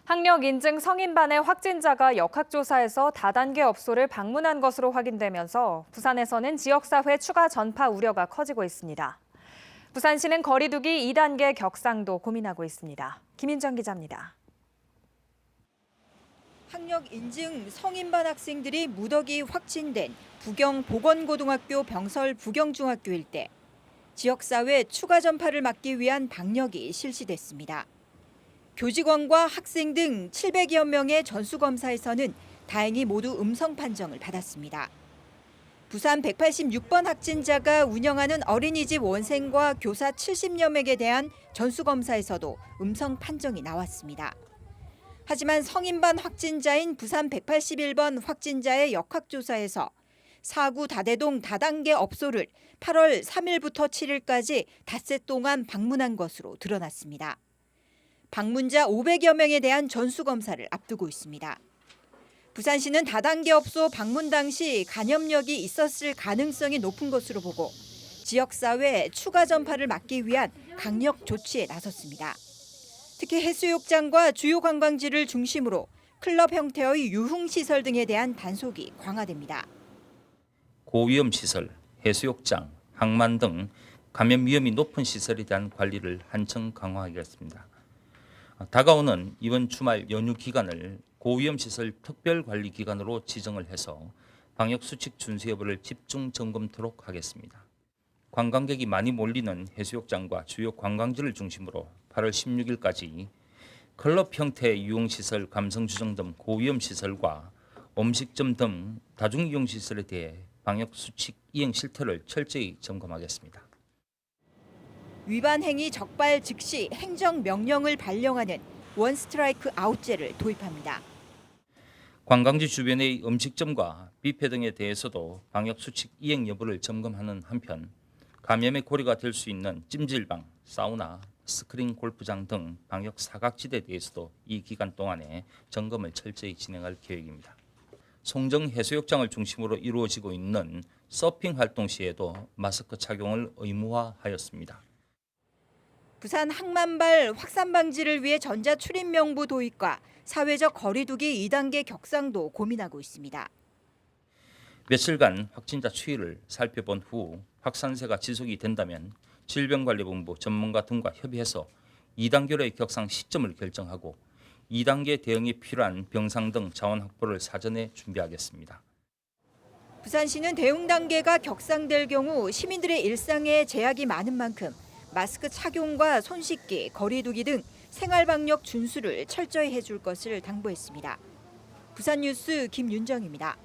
학력 인증 성인반의 확진자가 역학조사에서 다단계 업소를 방문한 것으로 확인되면서 부산에서는 지역사회 추가 전파 우려가 커지고 있습니다. 부산시는 거리두기 2단계 격상도 고민하고 있습니다. 김인정 기자입니다. 학력 인증 성인반 학생들이 무더기 확진된 부경 보건고등학교 병설 부경중학교 일대. 지역사회 추가 전파를 막기 위한 방역이 실시됐습니다. 교직원과 학생 등 700여 명의 전수검사에서는 다행히 모두 음성 판정을 받았습니다. 부산 186번 확진자가 운영하는 어린이집 원생과 교사 70여 명에 대한 전수검사에서도 음성 판정이 나왔습니다. 하지만 성인반 확진자인 부산 181번 확진자의 역학조사에서 사구 다대동 다단계 업소를 8월 3일부터 7일까지 닷새 동안 방문한 것으로 드러났습니다. 방문자 500여 명에 대한 전수검사를 앞두고 있습니다. 부산시는 다단계 업소 방문 당시 감염력이 있었을 가능성이 높은 것으로 보고 지역사회 추가 전파를 막기 위한 강력 조치에 나섰습니다. 특히 해수욕장과 주요 관광지를 중심으로 클럽 형태의 유흥시설 등에 대한 단속이 강화됩니다. 고위험 시설, 해수욕장, 항만 등 감염 위험이 높은 시설에 대한 관리를 한층 강화하겠습니다. 다가오는 이번 주말 연휴 기간을 고위험 시설 특별관리 기간으로 지정을 해서 방역 수칙 준수 여부를 집중 점검토록 하겠습니다. 관광객이 많이 몰리는 해수욕장과 주요 관광지를 중심으로 8월 16일까지 클럽 형태의 유흥시설, 감성주점 등 고위험 시설과 음식점 등 다중이용시설에 대해 방역 수칙 이행 실태를 철저히 점검하겠습니다. 위반 행위 적발 즉시 행정명령을 발령하는 원스트라이크 아웃제를 도입합니다. 관광지 주변의 음식점과 뷔페 등에 대해서도 방역 수칙 이행 여부를 점검하는 한편 감염의 고리가 될 수 있는 찜질방, 사우나, 스크린 골프장 등 방역 사각지대에 대해서도 이 기간 동안에 점검을 철저히 진행할 계획입니다. 송정 해수욕장을 중심으로 이루어지고 있는 서핑 활동 시에도 마스크 착용을 의무화하였습니다. 부산 항만발 확산 방지를 위해 전자출입 명부 도입과 사회적 거리두기 2단계 격상도 고민하고 있습니다. 며칠간 확진자 추이를 살펴본 후 확산세가 지속이 된다면 질병관리본부 전문가 등과 협의해서 2단계로의 격상 시점을 결정하고 2단계 대응이 필요한 병상 등 자원 확보를 사전에 준비하겠습니다. 부산시는 대응 단계가 격상될 경우 시민들의 일상에 제약이 많은 만큼 마스크 착용과 손 씻기, 거리두기 등 생활방역 준수를 철저히 해줄 것을 당부했습니다. 부산뉴스 김윤정입니다.